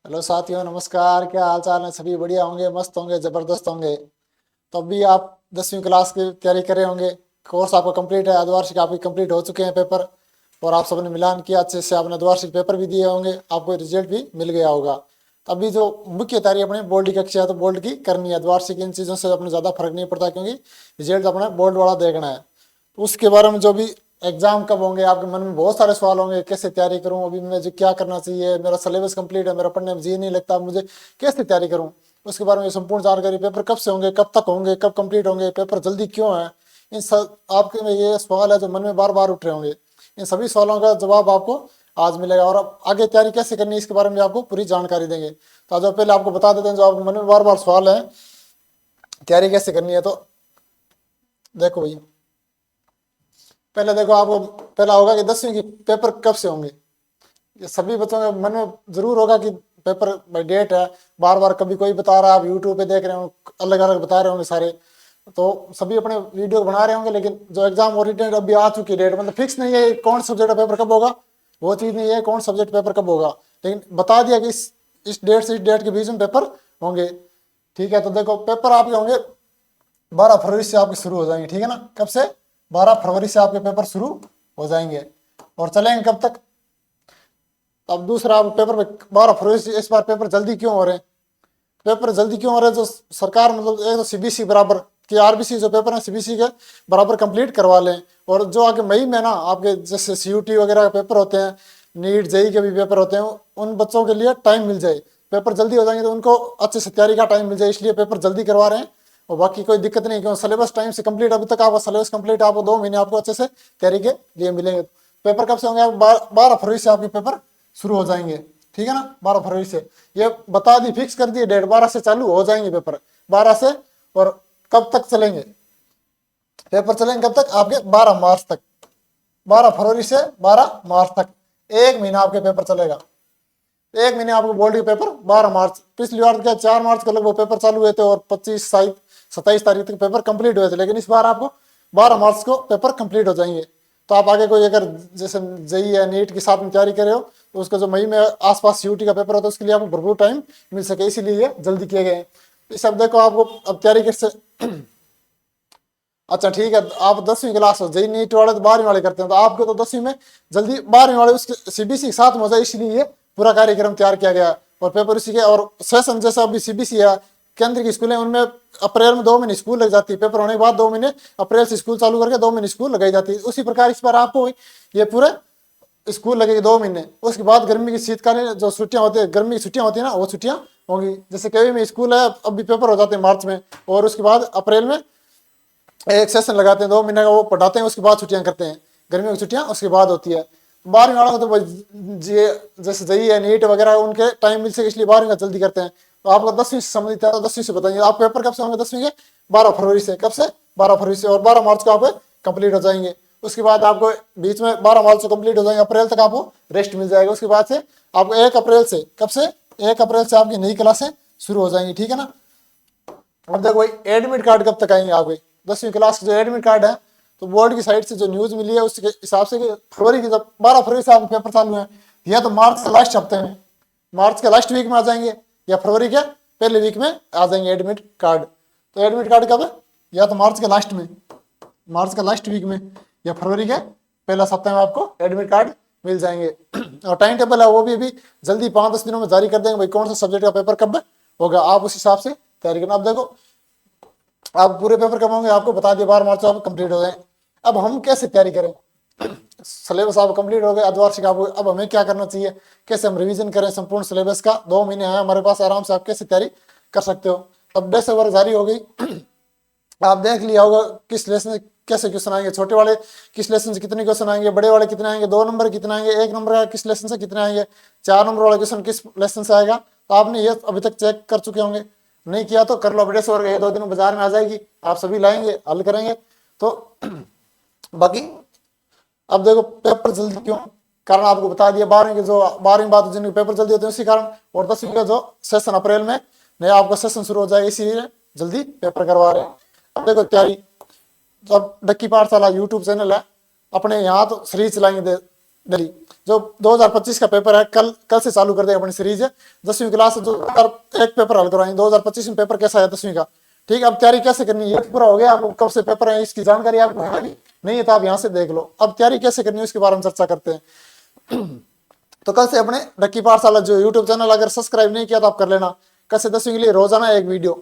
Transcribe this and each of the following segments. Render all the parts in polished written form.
Hello साथियों, नमस्कार। क्या हाल चाल है? सभी बढ़िया होंगे, मस्त होंगे, जबरदस्त होंगे। तो अभी आप 10वीं क्लास की तैयारी कर रहे होंगे। कोर्स आपका कंप्लीट है, अर्धवार्षिक आपके कंप्लीट हो चुके हैं पेपर। और आप सबने मिलान किया अच्छे से, आपने अर्धवार्षिक पेपर भी दिए होंगे, आपको रिजल्ट भी मिल गया होगा। तो अभी जो मुख्य तैयारी अपने बोर्ड की कक्षा है तो बोर्ड की करनी है। अर्धवार्षिक इन चीज़ों से अपने ज़्यादा फर्क नहीं पड़ता, क्योंकि रिजल्ट अपना बोर्ड वाला देखना है। तो उसके बारे में जो भी एग्जाम कब होंगे, आपके मन में बहुत सारे सवाल होंगे। कैसे तैयारी करूं, अभी मुझे क्या करना चाहिए, मेरा सिलेबस कंप्लीट है, मेरा पढ़ने में जी नहीं लगता, मुझे कैसे तैयारी करूं। उसके बारे में संपूर्ण जानकारी, पेपर कब से होंगे, कब तक होंगे, कब कंप्लीट होंगे, पेपर जल्दी क्यों है, इन सब आपके में ये सवाल है जो मन में बार बार उठ रहे होंगे। इन सभी सवालों का जवाब आपको आज मिलेगा। और अब आगे तैयारी कैसे करनी है इसके बारे में आपको पूरी जानकारी देंगे। तो आज पहले आपको बता देते हैं जो आपके मन में बार बार सवाल है, तैयारी कैसे करनी है। तो देखो भैया, पहले देखो आपको पहला होगा कि 10वीं की पेपर कब से होंगे। ये सभी बच्चों के मन में जरूर होगा कि पेपर बाई डेट है। बार बार कभी कोई बता रहा है, आप यूट्यूब पे देख रहे हो, अलग अलग बता रहे होंगे सारे। तो सभी अपने वीडियो बना रहे होंगे, लेकिन जो एग्जाम ओरिएंटेड अभी आ चुकी डेट, मतलब फिक्स नहीं है कौन सब्जेक्ट का पेपर कब होगा। वो चीज़ नहीं है कौन सब्जेक्ट पेपर कब होगा, लेकिन बता दिया कि इस डेट से इस डेट के बीच में पेपर होंगे। ठीक है, तो देखो पेपर आपके होंगे 12 फरवरी से आपके शुरू हो जाएंगे। ठीक है ना, कब से? 12 फरवरी से आपके पेपर शुरू हो जाएंगे और चलेंगे कब तक। अब दूसरा, आप पेपर में 12 फरवरी से इस बार पेपर जल्दी क्यों हो रहे हैं? पेपर जल्दी क्यों हो रहे हैं? जो सरकार मतलब एक तो सीबीएसई बराबर कि आरबीसी जो पेपर है सीबीएसई के बराबर कंप्लीट करवा लें। और जो आगे मई में ना आपके जैसे सीयूटी वगैरह के पेपर होते हैं, नीट जेई के भी पेपर होते हैं, उन बच्चों के लिए टाइम मिल जाए। पेपर जल्दी हो जाएंगे तो उनको अच्छे से तैयारी का टाइम मिल जाए, इसलिए पेपर जल्दी करवा रहे हैं। और बाकी कोई दिक्कत नहीं, क्योंकि सिलेबस टाइम से कंप्लीट, अभी तक आपका सिलेबस कंप्लीट, आपको 2 महीने आपको अच्छे से तैयारी के लिए मिलेंगे। पेपर कब से होंगे? आप 12 फरवरी से आपके पेपर शुरू हो जाएंगे। ठीक है ना, 12 फरवरी से ये बता दी, फिक्स कर दिए डेट, 12 से चालू हो जाएंगे पेपर, 12 से। और कब तक चलेंगे पेपर? चलेंगे कब तक? आपके 12 मार्च तक। 12 फरवरी से 12 मार्च तक 1 महीना आपके पेपर चलेगा। 1 महीने आपको बोर्ड के पेपर 12 मार्च, पिछली बार क्या 4 मार्च को लगभग पेपर चालू हुए थे और 27 तारीख तक पेपर कंप्लीट हुए थे, लेकिन इस बार आपको 12 मार्च को पेपर कंप्लीट हो जाएंगे। तो आप आगे कोई अगर जैसे जेई या नीट के साथ में तैयारी कर रहे हो तो उसका जो मई में आसपास सीयूटी का पेपर होता है उसके लिए आपको भरपूर टाइम मिल सके, इसीलिए ये जल्दी किए गए हैं। इस सब देखो आपको अब तैयारी कैसे। अच्छा ठीक है, आप 10वीं क्लास हो, जेई नीट वाले तो 12वीं वाले करते हैं, तो आपको तो 10वीं में जल्दी 12वीं वाले उसके सीबीएसई के साथ में हो जाए, इसलिए ये पूरा कार्यक्रम तैयार किया गया। और पेपर उसी के, और सेशन जैसा अभी सीबीएसई है, केंद्र की स्कूल है, उनमें अप्रैल में 2 महीने स्कूल लग जाती है, पेपर होने के बाद 2 महीने, अप्रैल से स्कूल चालू करके 2 महीने स्कूल लगाई जाती है। उसी प्रकार इस बार आपको ये पूरे स्कूल लगेगी 2 महीने। उसके बाद गर्मी की शीतकालीन जो छुट्टियां होती है, गर्मी की छुट्टियां होती है ना, वो छुट्टियां होंगी। जैसे केवी में स्कूल है, अभी पेपर हो जाते हैं मार्च में, और उसके बाद अप्रैल में एक सेशन लगाते हैं 2 महीने का, वो पढ़ाते हैं, उसके बाद छुट्टियां करते हैं, गर्मियों की छुट्टियां उसके बाद होती है। 12वीं वालों को तो जैसे जेई है नीट वगैरह उनके टाइम मिल सके, इसलिए 12वीं का जल्दी करते हैं। तो आपका 10वीं से संबंधित है तो 10वीं से बताइए, आप पेपर कब से होंगे 10वीं के? 12 फरवरी से। कब से? 12 फरवरी से। और 12 मार्च को आप कंप्लीट हो जाएंगे। उसके बाद आपको बीच में 12 मार्च को कंप्लीट हो जाएंगे, अप्रैल तक आपको रेस्ट मिल जाएगा। उसके बाद से आपको 1 अप्रैल से, कब से? 1 अप्रैल से आपकी नई क्लासें शुरू हो जाएंगी। ठीक है ना। अब देखो भाई, एडमिट कार्ड कब तक आएंगे आपके? 10वीं क्लास के जो एडमिट कार्ड है, तो बोर्ड की साइड से जो न्यूज मिली है उसके हिसाब से कि फरवरी की, जब 12 फरवरी से आपके पेपर चालू है, या तो मार्च के लास्ट हफ्ते में, मार्च के लास्ट वीक में आ जाएंगे, या फरवरी के पहले वीक में आ जाएंगे एडमिट कार्ड। तो एडमिट कार्ड कब है? या तो मार्च के लास्ट में, मार्च का लास्ट वीक में, या फरवरी के पहला सप्ताह में आपको एडमिट कार्ड मिल जाएंगे। और टाइम टेबल है वो भी अभी जल्दी 5-10 दिनों में जारी कर देंगे, भाई कौन सा सब्जेक्ट का पेपर कब होगा, आप उस हिसाब से तैयारी करना। अब देखो, आप पूरे पेपर कब होंगे आपको बता दिया, 12 मार्च को आप कंप्लीट हो जाए। अब हम कैसे तैयारी करें? सिलेबस आप कंप्लीट हो गए अर्धवार्षिक आप, अब हमें क्या करना चाहिए, कैसे हम रिवीजन करें संपूर्ण सिलेबस का? 2 महीने हैं हमारे पास, आराम से आप कैसे तैयारी कर सकते हो। अब डेस्ट ओवर जारी हो गई, आप देख लिया होगा किस लेसन से कैसे क्वेश्चन आएंगे, छोटे वाले किस लेसन से कितने क्वेश्चन आएंगे, बड़े वाले कितने आएंगे, 2 नंबर कितने आएंगे, 1 नंबर का किस लेसन से कितने आएंगे, 4 नंबर वाला क्वेश्चन किस लेसन से आएगा। तो आपने ये अभी तक चेक कर चुके होंगे, नहीं किया तो कर लो, अपडेट और 1-2 दिन बाजार में आ जाएगी, आप सभी लाएंगे हल करेंगे। तो बाकी अब देखो पेपर जल्दी क्यों, कारण आपको बता दिया, 12वीं के जो 12वीं बाद जिनके पेपर जल्दी होते हैं उसी कारण, और 10वीं का जो सेशन अप्रैल में नया आपका सेशन शुरू हो जाएगा, इसीलिए जल्दी पेपर करवा रहे हैं। अब देखो तैयारी, तो अब डक्की पाठशाला यूट्यूब चैनल है अपने, यहाँ तो फ्री चलाएंगे डेली। जो 2025 का पेपर है कल से चालू कर देंगे अपनी सीरीज। 10वीं क्लास जो एक पेपर हल करवाएंगे 2025 में। पेपर कैसा है 10वीं का, ठीक है। अब तैयारी कैसे करनी है, पूरा हो गया, आपको कब से पेपर है इसकी जानकारी आपको नहीं है तो आप यहाँ से देख लो। अब तैयारी कैसे करनी है उसके बारे में चर्चा करते हैं। तो कल से अपने डक्की पाठशाला जो यूट्यूब चैनल अगर सब्सक्राइब नहीं किया तो आप कर लेना। कल से 10वीं के लिए रोजाना एक वीडियो।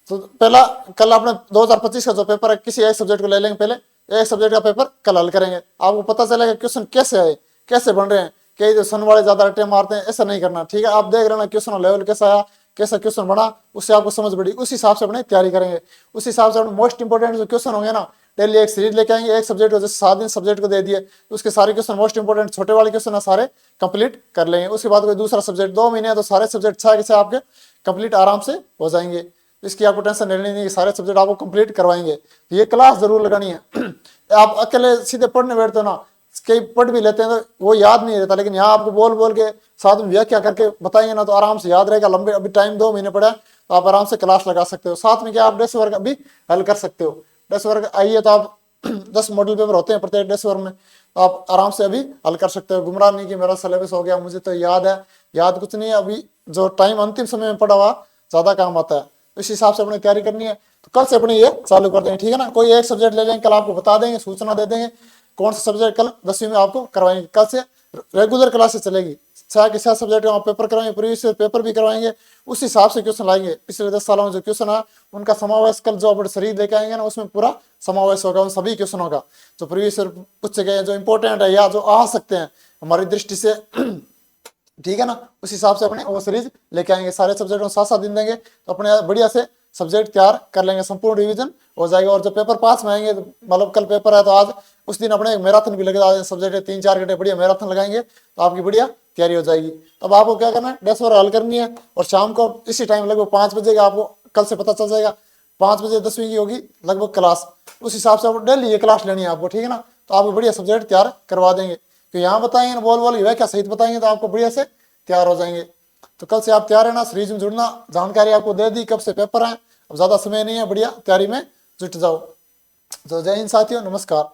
तो पहला कल अपने 2025 का जो पेपर है किसी एक सब्जेक्ट को ले लेंगे, पहले एक सब्जेक्ट का पेपर कल हल करेंगे। आपको पता चलेगा क्वेश्चन कैसे आए, कैसे बन रहे हैं, कई जो सन वाले ज्यादा रट्टे मारते हैं, ऐसा नहीं करना, ठीक है। आप देख लेना क्वेश्चन लेवल कैसा आया, कैसा क्वेश्चन बना, उससे आपको समझ पड़ी, उस हिसाब से अपने तैयारी करेंगे। उस हिसाब से अपने मोस्ट इंपोर्टेंट जो क्वेश्चन होंगे ना, डेली एक सीरीज लेके आएंगे। एक सब्जेक्ट को जैसे 7 दिन सब्जेक्ट को दे दिए तो उसके सारे क्वेश्चन मोस्ट इंपोर्टेंट छोटे वाले क्वेश्चन है सारे कंप्लीट कर लेंगे। उसके बाद कोई दूसरा सब्जेक्ट 2 महीने है तो सारे सब्जेक्ट 6 के 6 आपके कंप्लीट आराम से हो जाएंगे। इसकी आपको टेंशन लेनी नहीं, सारे सब्जेक्ट आपको कंप्लीट करवाएंगे। ये क्लास जरूर लगानी है। आप अकेले सीधे पढ़ने बैठते हो ना, कई पढ़ भी लेते हैं तो वो याद नहीं रहता, लेकिन यहाँ आपको बोल बोल के साथ में व्याख्या करके बताएंगे ना तो आराम से याद रहेगा। लंबे अभी टाइम 2 महीने पड़ा तो आप आराम से क्लास लगा सकते हो। साथ में क्या आप डेस्क वर्क भी हल कर सकते हो। डेस्क वर्क आइए तो आप 10 मॉडल पेपर होते हैं प्रत्येक डेस्क वर्क में, तो आप आराम से अभी हल कर सकते हो। गुमराह नहीं कि मेरा सिलेबस हो गया, मुझे तो याद है, याद कुछ नहीं है। अभी जो टाइम अंतिम समय में पड़ा हुआ ज्यादा काम आता है, इस हिसाब से अपनी तैयारी करनी है। तो कल से अपने ये चालू कर देंगे, ठीक है ना। कोई एक सब्जेक्ट ले लेंगे, कल आपको बता देंगे, सूचना दे देंगे कौन सा सब्जेक्ट कल 10वीं में आपको करवाएंगे। कल से रेगुलर क्लासेस चलेगी, 6 के 6 सब्जेक्ट में पेपर करवाएंगे, प्रीवियस पेपर भी करवाएंगे। उस हिसाब से क्वेश्चन लाएंगे। पिछले 10 सालों में जो क्वेश्चन है उनका समावेश कल जो अपने शरीर लेके आएंगे ना उसमें पूरा समावेश होगा उन सभी क्वेश्चनों का जो प्रीवियस पूछे गए, जो इंपॉर्टेंट है या जो आ सकते हैं हमारी दृष्टि से, ठीक है ना। उस हिसाब से अपने वो सीरीज लेके आएंगे। सारे सब्जेक्ट में 7-7 दिन देंगे तो अपने बढ़िया से सब्जेक्ट तैयार कर लेंगे, संपूर्ण रिवीजन हो जाएगा। और जब पेपर पास में आएंगे, मतलब कल पेपर है तो आज उस दिन अपने मैराथन भी लगे, सब्जेक्ट 3-4 घंटे बढ़िया मैराथन लगाएंगे तो आपकी बढ़िया तैयारी हो जाएगी। तब आपको क्या करना है, डेस्क वर्क हल करनी है। और शाम को इसी टाइम लगभग 5 बजे का आपको कल से पता चल जाएगा, 5 बजे 10वीं की होगी लगभग क्लास। उस हिसाब से आपको डेली ये क्लास लेनी है आपको, ठीक है ना। तो आपको बढ़िया सब्जेक्ट तैयार करवा देंगे। तो यहाँ बताएंगे ना बोल बोल क्या सहित बताएंगे तो आपको बढ़िया से तैयार हो जाएंगे। तो कल से आप तैयार है ना, सीरीज में जुड़ना। जानकारी आपको दे दी कब से पेपर है, अब ज्यादा समय नहीं है, बढ़िया तैयारी में जुट जाओ। तो जय हिंद साथियों, नमस्कार।